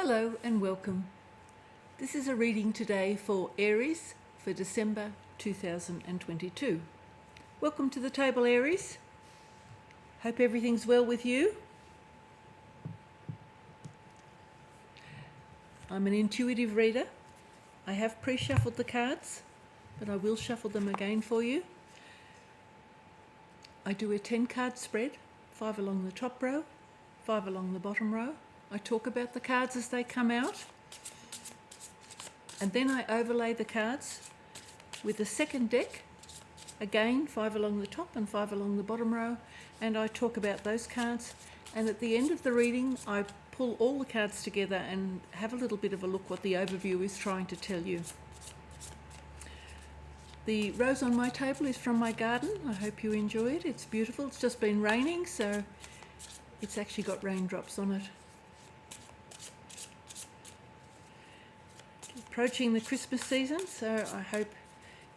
Hello and welcome. This is a reading today for Aries for December 2022. Welcome to the table, Aries. Hope everything's well with you. I'm an intuitive reader. I have pre-shuffled the cards, but I will shuffle them again for you. I do a 10-card spread, 5 along the top row, 5 along the bottom row. I talk about the cards as they come out, and then I overlay the cards with a second deck, again 5 along the top and 5 along the bottom row, and I talk about those cards, and at the end of the reading I pull all the cards together and have a little bit of a look what the overview is trying to tell you. The rose on my table is from my garden. I hope you enjoy it. It's beautiful. It's just been raining, so it's actually got raindrops on it. Approaching the Christmas season, so I hope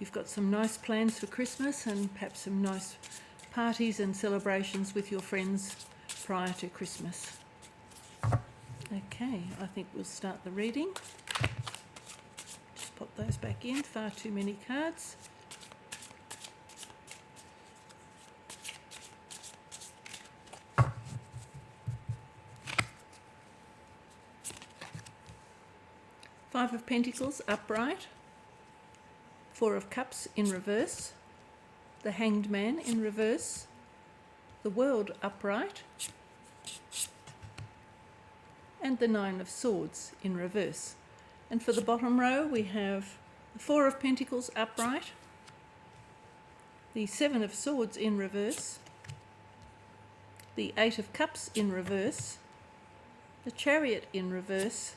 you've got some nice plans for Christmas and perhaps some nice parties and celebrations with your friends prior to Christmas. Okay, I think we'll start the reading. Just pop those back in, far too many cards. Five of Pentacles upright, Four of Cups in reverse, the Hanged Man in reverse, the World upright, and the Nine of Swords in reverse. And for the bottom row we have the Four of Pentacles upright, the Seven of Swords in reverse, the Eight of Cups in reverse, the Chariot in reverse,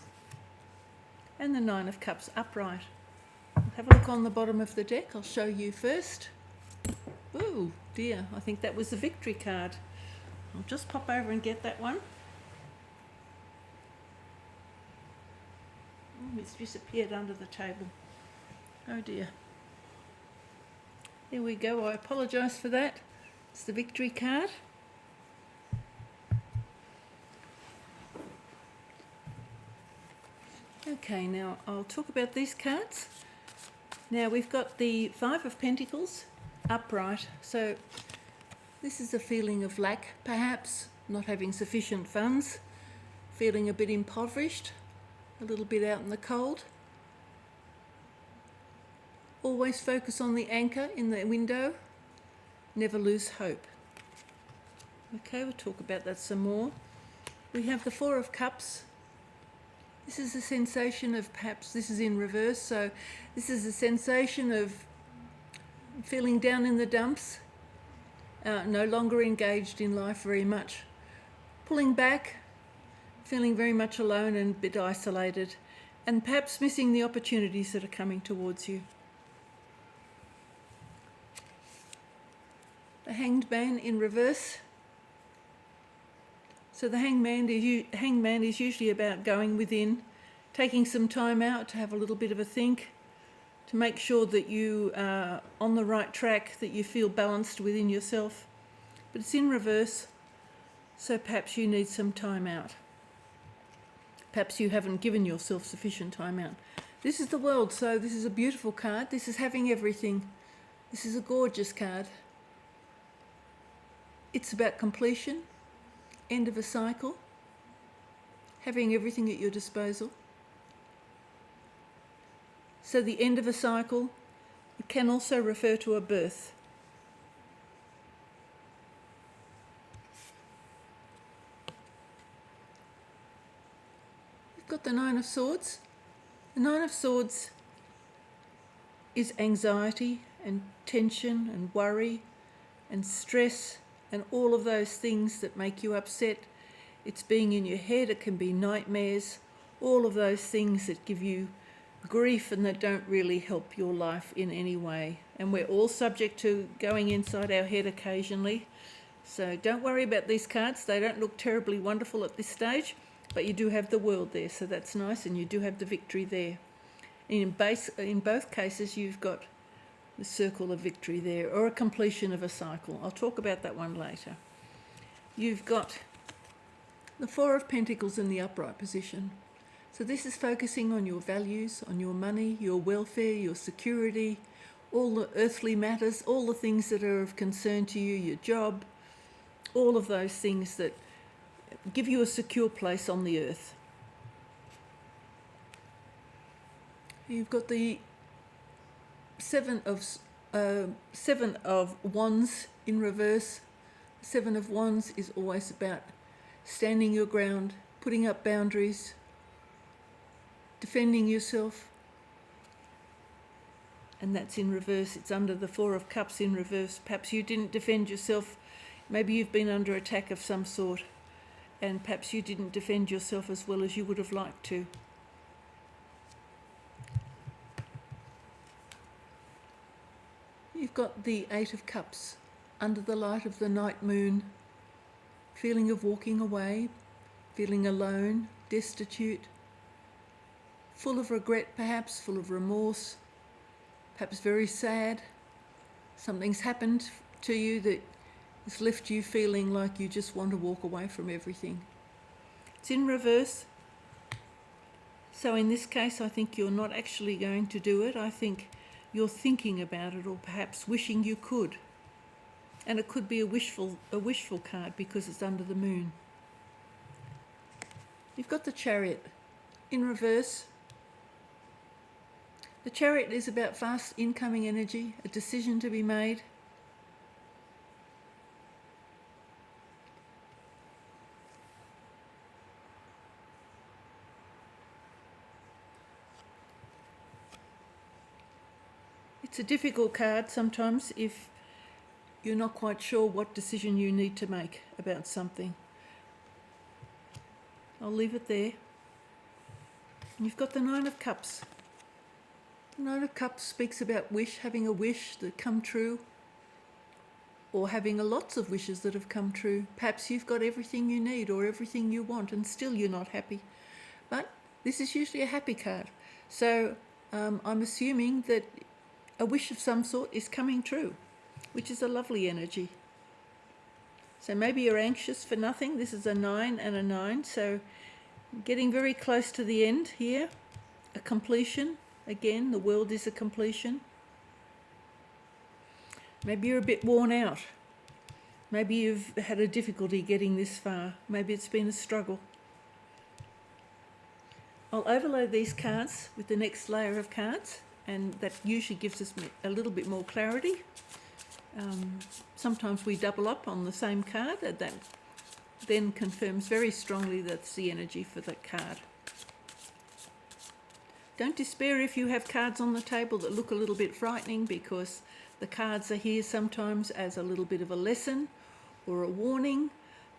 and the Nine of Cups upright. Have a look on the bottom of the deck. I'll show you first. Oh dear, I think that was the victory card. I'll just pop over and get that one. Oh, it's disappeared under the table. Oh dear. There we go. I apologise for that. It's the victory card. Okay, now I'll talk about these cards. Now we've got the Five of Pentacles upright, so this is a feeling of lack, perhaps, not having sufficient funds, feeling a bit impoverished, a little bit out in the cold. Always focus on the anchor in the window, never lose hope. Okay, we'll talk about that some more. We have the Four of Cups. This is a sensation of, perhaps this is in reverse, so this is a sensation of feeling down in the dumps, no longer engaged in life very much, pulling back, feeling very much alone and a bit isolated, and perhaps missing the opportunities that are coming towards you. The Hanged Man in reverse. So the Hanged Man is usually about going within, taking some time out to have a little bit of a think, to make sure that you are on the right track, that you feel balanced within yourself. But it's in reverse, so perhaps you need some time out. Perhaps you haven't given yourself sufficient time out. This is the World, so this is a beautiful card. This is having everything. This is a gorgeous card. It's about completion. End of a cycle, having everything at your disposal. So the end of a cycle, it can also refer to a birth. You've got the Nine of Swords. The Nine of Swords is anxiety and tension and worry and stress, and all of those things that make you upset. It's being in your head, it can be nightmares, all of those things that give you grief and that don't really help your life in any way. And we're all subject to going inside our head occasionally. So don't worry about these cards. They don't look terribly wonderful at this stage, but you do have the World there, so that's nice, and you do have the victory there. And in both cases, you've got the circle of victory there, or a completion of a cycle. I'll talk about that one later. You've got the Four of Pentacles in the upright position. So this is focusing on your values, on your money, your welfare, your security, all the earthly matters, all the things that are of concern to you, your job, all of those things that give you a secure place on the earth. You've got the seven of wands in reverse. Seven of wands is always about standing your ground, putting up boundaries, defending yourself. And that's in reverse. It's under the Four of Cups in reverse. Perhaps you didn't defend yourself. Maybe you've been under attack of some sort, and perhaps you didn't defend yourself as well as you would have liked to. You've got the Eight of Cups under the light of the night moon, feeling of walking away, feeling alone, destitute, full of regret perhaps, full of remorse, perhaps very sad. Something's happened to you that has left you feeling like you just want to walk away from everything. It's in reverse. So in this case, I think you're not actually going to do it. I think you're thinking about it, or perhaps wishing you could. And it could be a wishful card because it's under the moon. You've got the Chariot in reverse. The Chariot is about fast incoming energy, a decision to be made. It's a difficult card sometimes if you're not quite sure what decision you need to make about something. I'll leave it there. And you've got the Nine of Cups. The Nine of Cups speaks about having a wish that come true, or having lots of wishes that have come true. Perhaps you've got everything you need or everything you want and still you're not happy. But this is usually a happy card. So I'm assuming that a wish of some sort is coming true, which is a lovely energy. So maybe you're anxious for nothing. This is a 9 and a 9, so getting very close to the end here. A completion. Again, the world is a completion. Maybe you're a bit worn out. Maybe you've had a difficulty getting this far. Maybe it's been a struggle. I'll overlay these cards with the next layer of cards, and that usually gives us a little bit more clarity. Sometimes we double up on the same card, and that then confirms very strongly that's the energy for that card. Don't despair if you have cards on the table that look a little bit frightening, because the cards are here sometimes as a little bit of a lesson or a warning.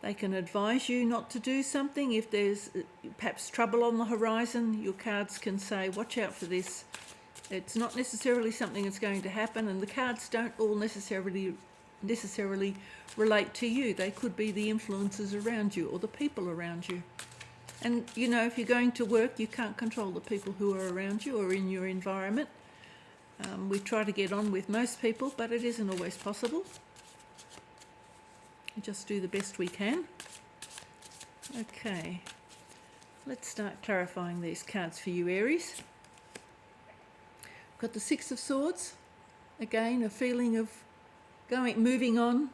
They can advise you not to do something. If there's perhaps trouble on the horizon, your cards can say, watch out for this. It's not necessarily something that's going to happen, and the cards don't all necessarily relate to you. They could be the influences around you or the people around you. And, you know, if you're going to work, you can't control the people who are around you or in your environment. We try to get on with most people, but it isn't always possible. We just do the best we can. Okay, let's start clarifying these cards for you, Aries. Got the Six of Swords. Again, a feeling of moving on.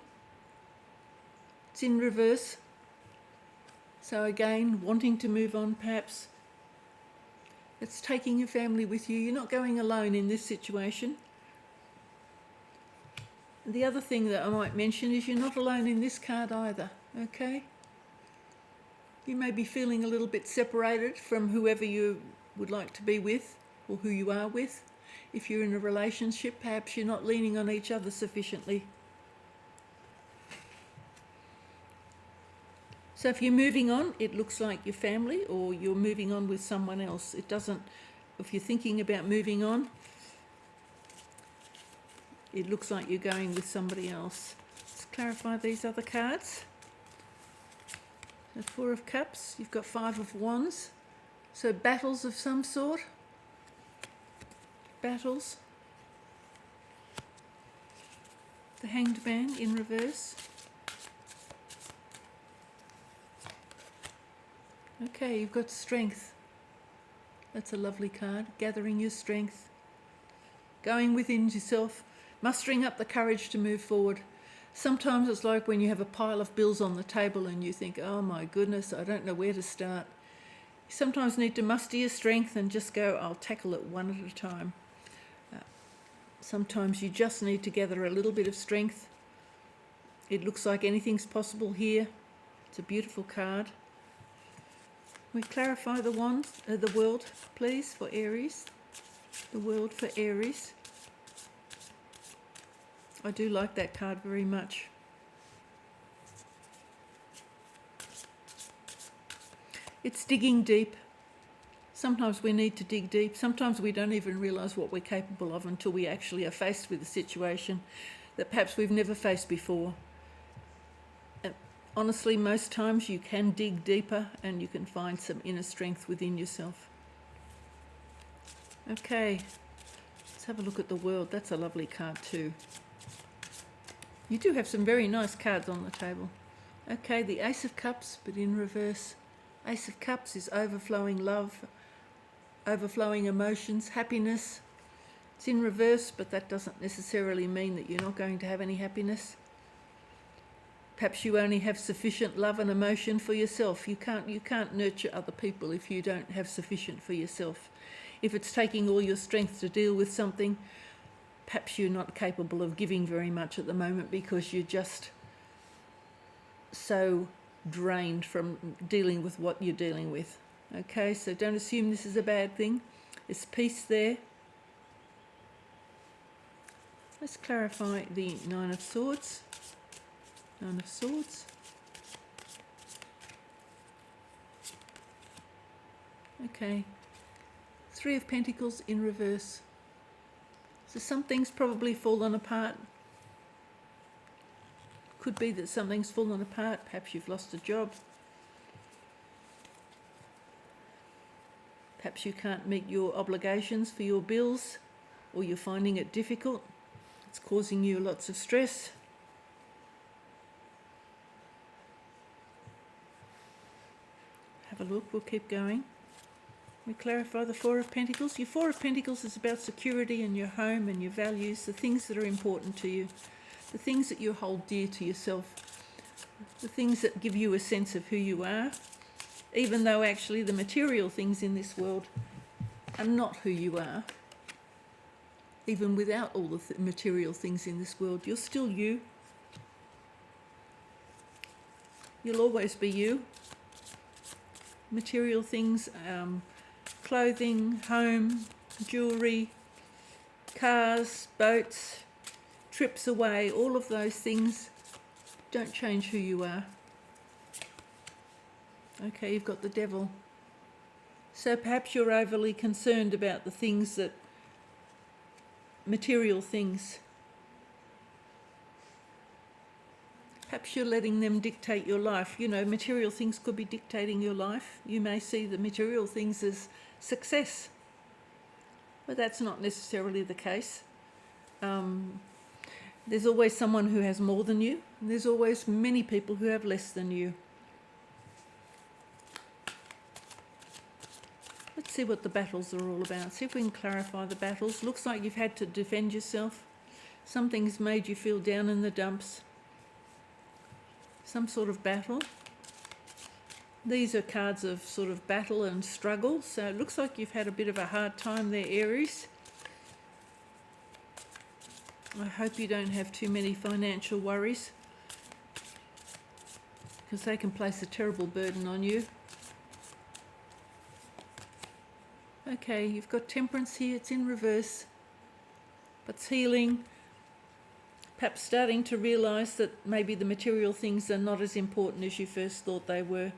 It's in reverse. So again, wanting to move on perhaps. It's taking your family with you. You're not going alone in this situation. The other thing that I might mention is you're not alone in this card either, okay? You may be feeling a little bit separated from whoever you would like to be with or who you are with. If you're in a relationship, perhaps you're not leaning on each other sufficiently. So if you're moving on, it looks like your family, or you're moving on with someone else. It doesn't, if you're thinking about moving on, it looks like you're going with somebody else. Let's clarify these other cards. The Four of Cups, you've got Five of Wands. So battles of some sort. Battles. The Hanged Man in reverse. Okay, you've got Strength. That's a lovely card. Gathering your strength, going within yourself, mustering up the courage to move forward. Sometimes it's like when you have a pile of bills on the table and you think, oh my goodness, I don't know where to start. You sometimes need to muster your strength and just go, I'll tackle it one at a time. Sometimes you just need to gather a little bit of strength. It looks like anything's possible here. It's a beautiful card. We clarify the world, please, for Aries. The world for Aries. I do like that card very much. It's digging deep. Sometimes we need to dig deep. Sometimes we don't even realise what we're capable of until we actually are faced with a situation that perhaps we've never faced before. And honestly, most times you can dig deeper and you can find some inner strength within yourself. Okay, let's have a look at the world. That's a lovely card too. You do have some very nice cards on the table. Okay, the Ace of Cups, but in reverse. Ace of Cups is overflowing love, overflowing emotions, happiness. It's in reverse, but that doesn't necessarily mean that you're not going to have any happiness. Perhaps you only have sufficient love and emotion for yourself. You can't nurture other people if you don't have sufficient for yourself. If it's taking all your strength to deal with something, perhaps you're not capable of giving very much at the moment because you're just so drained from dealing with what you're dealing with. Okay, so don't assume this is a bad thing. There's peace there. Let's clarify the Nine of Swords. Nine of Swords. Okay. Three of Pentacles in reverse. So something's probably fallen apart. Could be that something's fallen apart. Perhaps you've lost a job. Perhaps you can't meet your obligations for your bills, or you're finding it difficult. It's causing you lots of stress. Have a look, we'll keep going. We clarify the Four of Pentacles. Your Four of Pentacles is about security and your home and your values, the things that are important to you, the things that you hold dear to yourself, the things that give you a sense of who you are, even though actually the material things in this world are not who you are. Even without all the material things in this world, you're still you. You'll always be you. Material things, clothing, home, jewellery, cars, boats, trips away, all of those things don't change who you are. Okay, you've got the Devil. So perhaps you're overly concerned about the things that, material things. Perhaps you're letting them dictate your life. You know, material things could be dictating your life. You may see the material things as success, but that's not necessarily the case. There's always someone who has more than you, and there's always many people who have less than you. Let's see what the battles are all about. See if we can clarify the battles. Looks like you've had to defend yourself. Something's made you feel down in the dumps. Some sort of battle. These are cards of sort of battle and struggle. So it looks like you've had a bit of a hard time there, Aries. I hope you don't have too many financial worries, because they can place a terrible burden on you. Okay, you've got Temperance here. It's in reverse, but it's healing. Perhaps starting to realise that maybe the material things are not as important as you first thought they were.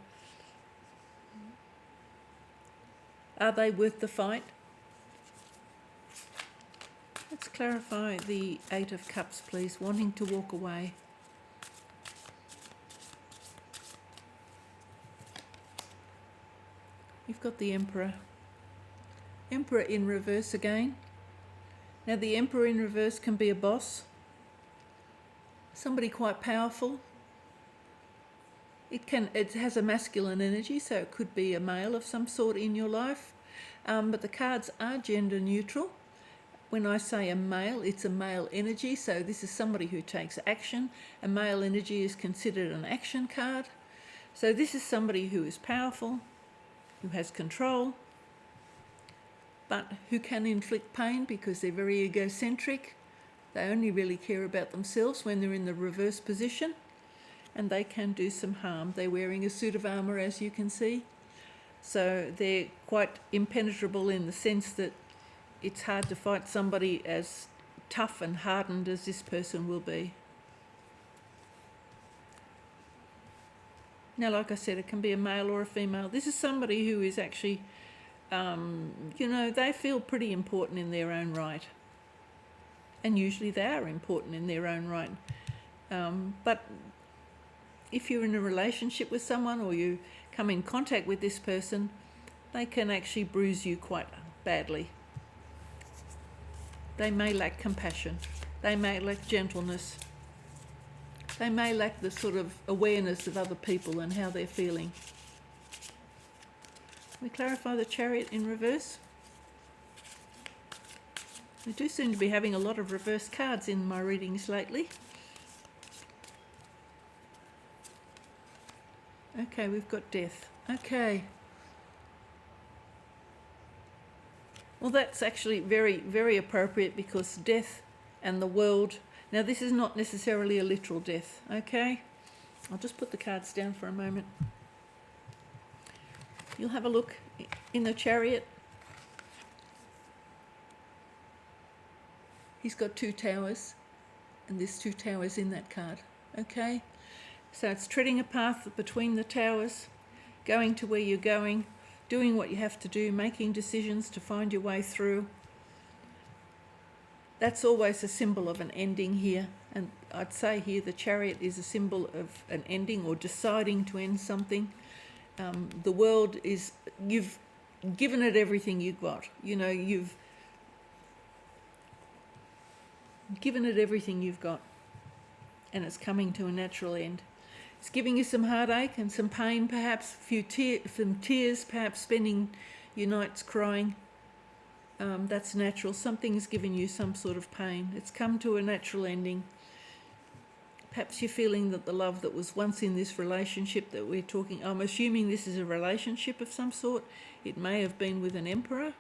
Are they worth the fight? Let's clarify the Eight of Cups, please. Wanting to walk away. You've got the Emperor. Emperor in reverse again. Now the Emperor in reverse can be a boss, somebody quite powerful. It has a masculine energy, so it could be a male of some sort in your life. but the cards are gender neutral. When I say a male, it's a male energy, so this is somebody who takes action. A male energy is considered an action card. So this is somebody who is powerful, who has control, but who can inflict pain because they're very egocentric. They only really care about themselves when they're in the reverse position, and they can do some harm. They're wearing a suit of armour, as you can see. So they're quite impenetrable in the sense that it's hard to fight somebody as tough and hardened as this person will be. Now, like I said, it can be a male or a female. This is somebody who is actually, they feel pretty important in their own right. And usually they are important in their own right. But if you're in a relationship with someone or you come in contact with this person, they can actually bruise you quite badly. They may lack compassion. They may lack gentleness. They may lack the sort of awareness of other people and how they're feeling. We clarify the Chariot in reverse. We do seem to be having a lot of reverse cards in my readings lately. Okay, we've got Death. Okay. Well, that's actually very, very appropriate because death and the world. Now, this is not necessarily a literal death, okay? I'll just put the cards down for a moment. You'll have a look in the Chariot. He's got 2 towers, and there's 2 towers in that card, okay? So it's treading a path between the towers, going to where you're going, doing what you have to do, making decisions to find your way through. That's always a symbol of an ending here. And I'd say here the Chariot is a symbol of an ending or deciding to end something. The world is, you've given it everything you've got. You've given it everything you've got. And it's coming to a natural end. It's giving you some heartache and some pain, perhaps some tears, perhaps spending your nights crying. That's natural. Something's given you some sort of pain. It's come to a natural ending. Perhaps you're feeling that the love that was once in this relationship that we're talking, I'm assuming this is a relationship of some sort. It may have been with an emperor,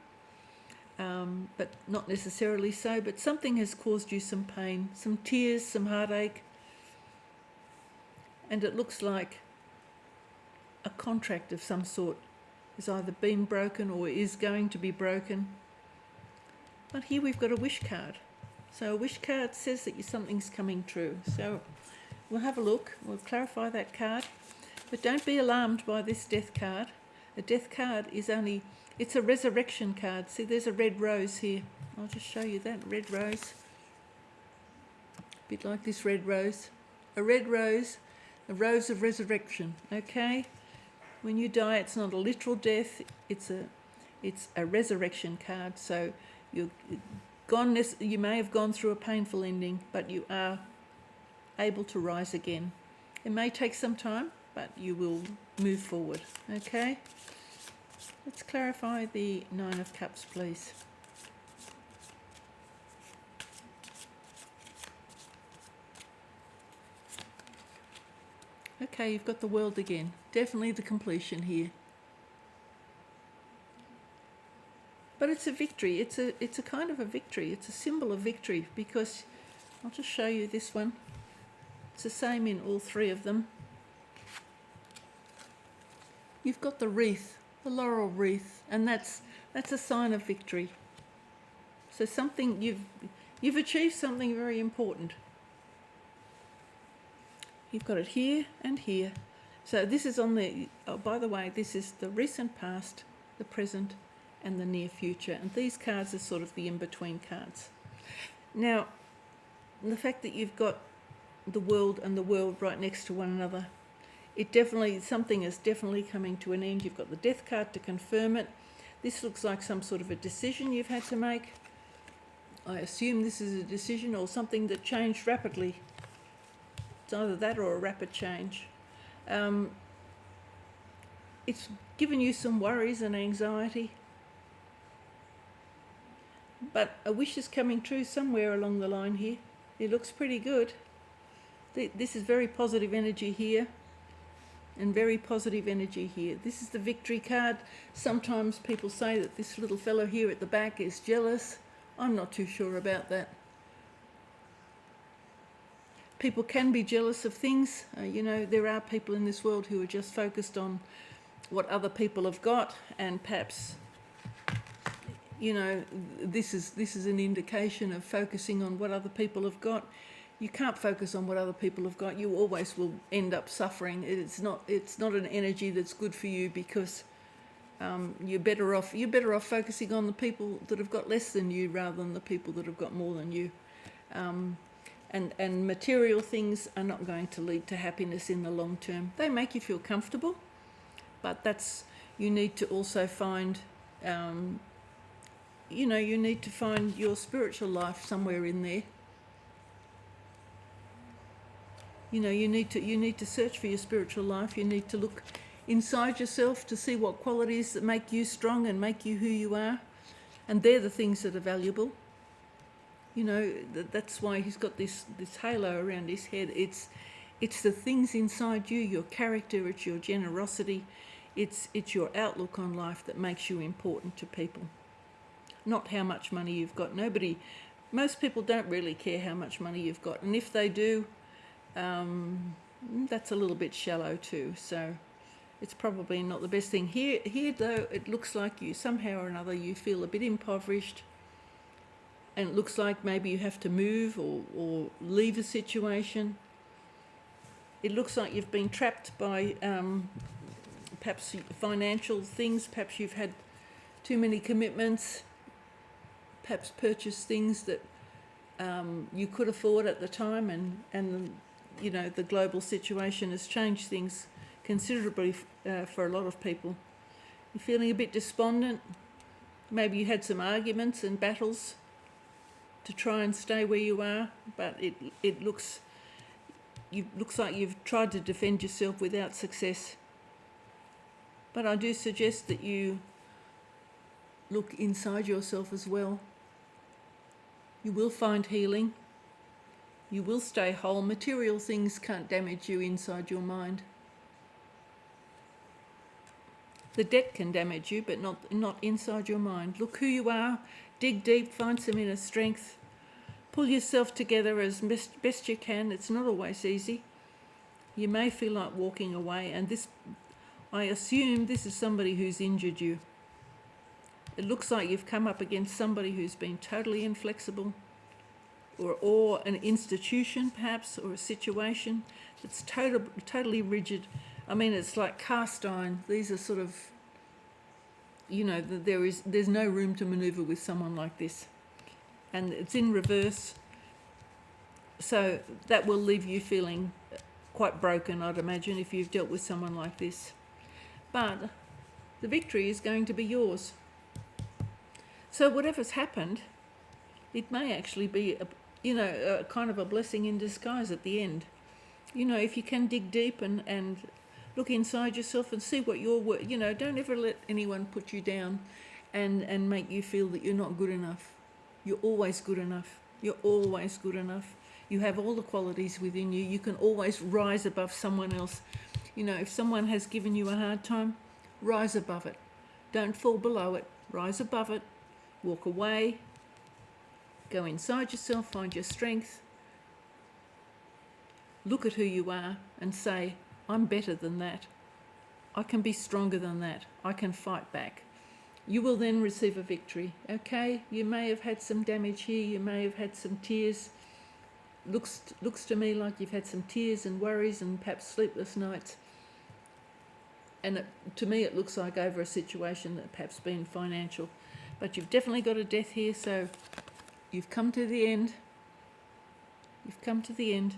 but not necessarily so. But something has caused you some pain, some tears, some heartache. And it looks like a contract of some sort has either been broken or is going to be broken. But here we've got a wish card. So a wish card says that something's coming true. So we'll have a look. We'll clarify that card. But don't be alarmed by this death card. A death card is it's a resurrection card. See, there's a red rose here. I'll just show you that red rose. A bit like this red rose. A red rose. A rose of resurrection, okay? When you die, it's not a literal death, it's a resurrection card. So you may have gone through a painful ending, but you are able to rise again. It may take some time, but you will move forward, okay? Let's clarify the 9 of Cups, please. Okay, you've got the World again. Definitely the completion here. But it's a victory. It's a kind of a victory. It's a symbol of victory because I'll just show you this one. It's the same in all 3 of them. You've got the wreath, the laurel wreath, and that's a sign of victory. So you've achieved something very important. You've got it here and here. So this is by the way, this is the recent past, the present, and the near future. And these cards are sort of the in-between cards. Now, the fact that you've got the world and the world right next to one another, something is definitely coming to an end. You've got the death card to confirm it. This looks like some sort of a decision you've had to make. I assume this is a decision or something that changed rapidly. It's either that or a rapid change. It's given you some worries and anxiety. But a wish is coming true somewhere along the line here. It looks pretty good. This is very positive energy here, and very positive energy here. This is the victory card. Sometimes people say that this little fellow here at the back is jealous. I'm not too sure about that. People can be jealous of things. There are people in this world who are just focused on what other people have got, and perhaps, this is an indication of focusing on what other people have got. You can't focus on what other people have got. You always will end up suffering. It's not an energy that's good for you, because you're better off focusing on the people that have got less than you rather than the people that have got more than you. And material things are not going to lead to happiness in the long term. They make you feel comfortable, but you need to also find, you need to find your spiritual life somewhere in there. You need to search for your spiritual life. You need to look inside yourself to see what qualities that make you strong and make you who you are, and they're the things that are valuable. That's why he's got this halo around his head. It's the things inside you, your character, it's your generosity, it's your outlook on life that makes you important to people. Not how much money you've got. Most people don't really care how much money you've got, and if they do, that's a little bit shallow too. So it's probably not the best thing. Here though, it looks like you somehow or another you feel a bit impoverished. And it looks like maybe you have to move or leave a situation. It looks like you've been trapped by perhaps financial things. Perhaps you've had too many commitments. Perhaps purchased things that you could afford at the time, and the global situation has changed things considerably for a lot of people. You're feeling a bit despondent. Maybe you had some arguments and battles to try and stay where you are, but it looks like you've tried to defend yourself without success. But I do suggest that you look inside yourself as well. You will find healing. You will stay whole. Material things can't damage you inside your mind. The debt can damage you, but not inside your mind. Look who you are. Dig deep, find some inner strength. Pull yourself together as best you can. It's not always easy. You may feel like walking away, and I assume this is somebody who's injured you. It looks like you've come up against somebody who's been totally inflexible, or an institution perhaps, or a situation that's totally rigid. I mean, it's like cast iron. These are sort of, there's no room to maneuver with someone like this. And it's in reverse. So that will leave you feeling quite broken, I'd imagine, if you've dealt with someone like this. But the victory is going to be yours. So whatever's happened, it may actually be, a kind of a blessing in disguise at the end. If you can dig deep and look inside yourself and see what you're worth. Don't ever let anyone put you down and make you feel that you're not good enough. You're always good enough. You're always good enough. You have all the qualities within you. You can always rise above someone else. If someone has given you a hard time, rise above it. Don't fall below it. Rise above it. Walk away. Go inside yourself. Find your strength. Look at who you are and say, I'm better than that. I can be stronger than that. I can fight back. You will then receive a victory. Okay, you may have had some damage here. You may have had some tears. Looks to me like you've had some tears and worries and perhaps sleepless nights. And to me it looks like over a situation that perhaps been financial. But you've definitely got a death here, so you've come to the end. You've come to the end.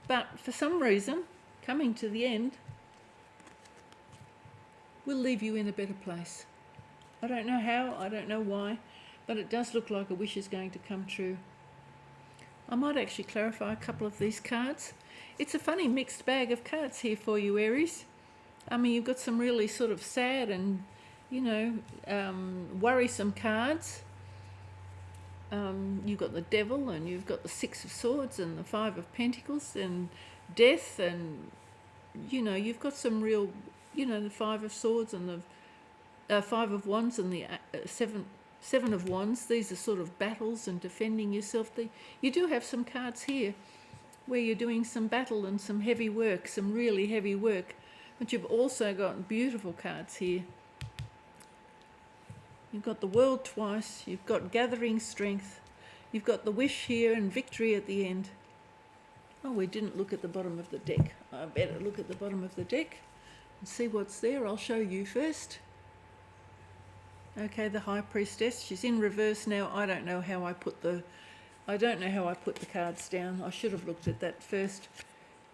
But for some reason, coming to the end will leave you in a better place. I don't know how, I don't know why, but it does look like a wish is going to come true. I might actually clarify a couple of these cards. It's a funny mixed bag of cards here for you, Aries. I mean, you've got some really sort of sad and, worrisome cards. You've got the devil, and you've got the Six of Swords and the Five of Pentacles and death, and you've got some real, the Five of Swords and the Five of Wands and the Seven of Wands. These are sort of battles and defending yourself. You do have some cards here where you're doing some battle and some heavy work, some really heavy work. But you've also got beautiful cards here. You've got the World twice, you've got gathering strength, you've got the Wish here and victory at the end. Oh, we didn't look at the bottom of the deck. I better look at the bottom of the deck and see what's there. I'll show you first. Okay, the High Priestess. She's in reverse now. I don't know how I put the cards down. I should have looked at that first.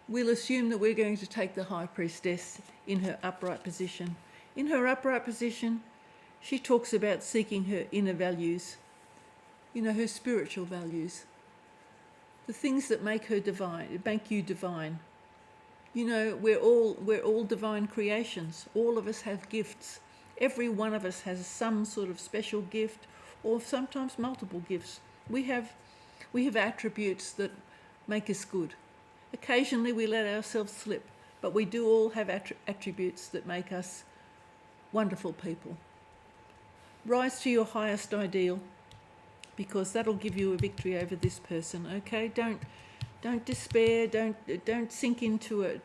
We'll assume that we're going to take the High Priestess in her upright position. In her upright position, she talks about seeking her inner values, her spiritual values, the things that make her divine, make you divine. We're all divine creations. All of us have gifts. Every one of us has some sort of special gift, or sometimes multiple gifts. We have attributes that make us good. Occasionally we let ourselves slip, but we do all have attributes that make us wonderful people. Rise to your highest ideal, because that'll give you a victory over this person. Okay, don't despair. Don't sink into it.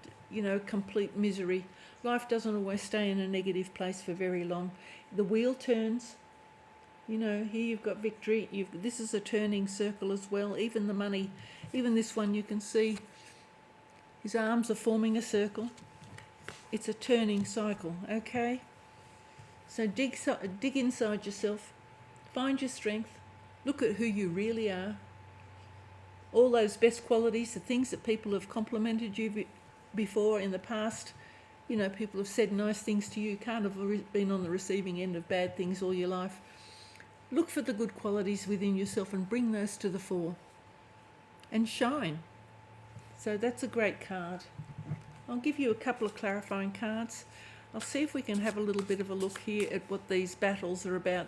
Complete misery. Life doesn't always stay in a negative place for very long. The wheel turns. Here you've got victory. This is a turning circle as well. Even the money, even this one, you can see his arms are forming a circle. It's a turning cycle. Okay. So dig inside yourself, find your strength, look at who you really are, all those best qualities, the things that people have complimented you before in the past. People have said nice things to you. You can't have been on the receiving end of bad things all your life. Look for the good qualities within yourself and bring those to the fore and shine. So that's a great card. I'll give you a couple of clarifying cards. I'll see if we can have a little bit of a look here at what these battles are about.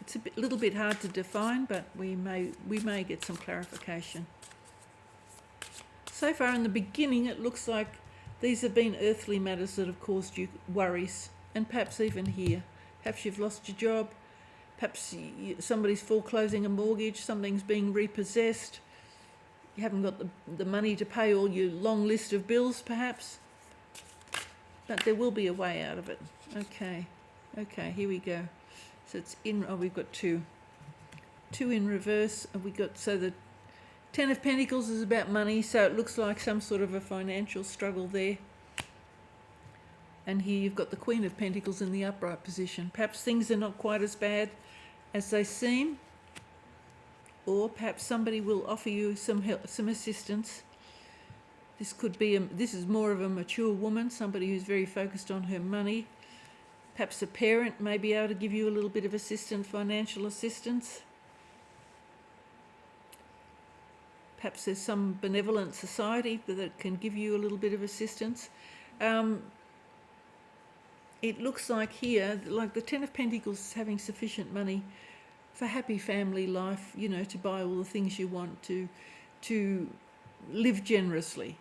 It's a little bit hard to define, but we may get some clarification. So far in the beginning, it looks like these have been earthly matters that have caused you worries, and perhaps even here. Perhaps you've lost your job, perhaps somebody's foreclosing a mortgage, something's being repossessed, you haven't got the money to pay all your long list of bills perhaps. But there will be a way out of it. Okay, here we go. So it's in, we've got two in reverse. So the Ten of Pentacles is about money, so it looks like some sort of a financial struggle there. And here you've got the Queen of Pentacles in the upright position. Perhaps things are not quite as bad as they seem, or perhaps somebody will offer you some help, some assistance. This is more of a mature woman, somebody who's very focused on her money. Perhaps a parent may be able to give you a little bit of financial assistance. Perhaps there's some benevolent society that can give you a little bit of assistance. It looks like here, like the Ten of Pentacles is having sufficient money for happy family life, to buy all the things you want, to live generously.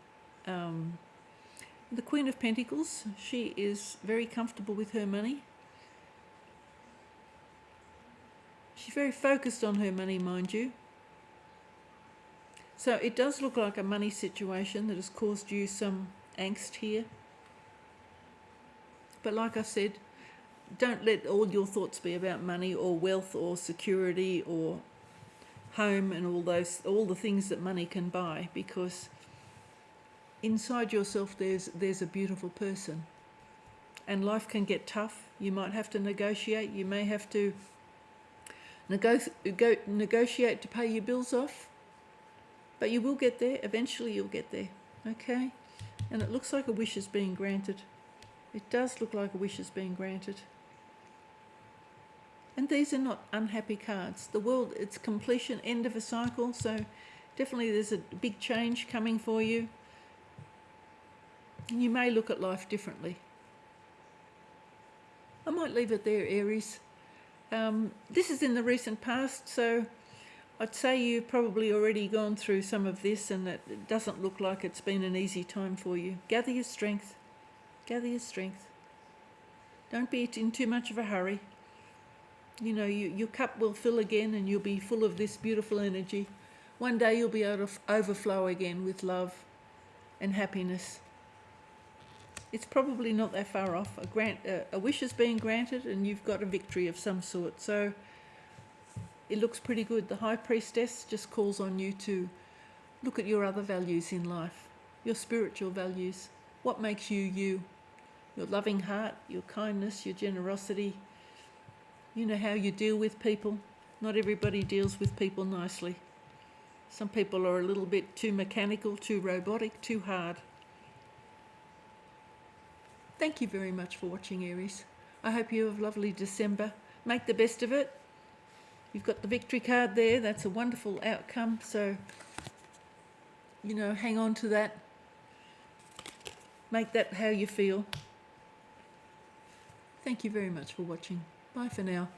The Queen of Pentacles, she is very comfortable with her money. She's very focused on her money, mind you. So it does look like a money situation that has caused you some angst here. But like I said, don't let all your thoughts be about money or wealth or security or home and all the things that money can buy, because inside yourself there's a beautiful person, and life can get tough. You might have to negotiate. You may have to negotiate to pay your bills off, but you will get there. Eventually you'll get there. Okay? And it looks like a wish is being granted. It does look like a wish is being granted. And these are not unhappy cards. The world, it's completion, end of a cycle, so definitely there's a big change coming for you. And you may look at life differently. I might leave it there, Aries. This is in the recent past, so I'd say you've probably already gone through some of this, and it doesn't look like it's been an easy time for you. Gather your strength. Gather your strength. Don't be in too much of a hurry. You know, your cup will fill again, and you'll be full of this beautiful energy. One day you'll be able to overflow again with love and happiness. It's probably not that far off. A wish is being granted, and you've got a victory of some sort. So it looks pretty good. The High Priestess just calls on you to look at your other values in life, your spiritual values. What makes you you? Your loving heart, your kindness, your generosity. You know how you deal with people. Not everybody deals with people nicely. Some people are a little bit too mechanical, too robotic, too hard. Thank you very much for watching, Aries. I hope you have a lovely December. Make the best of it. You've got the victory card there. That's a wonderful outcome. So, you know, hang on to that. Make that how you feel. Thank you very much for watching. Bye for now.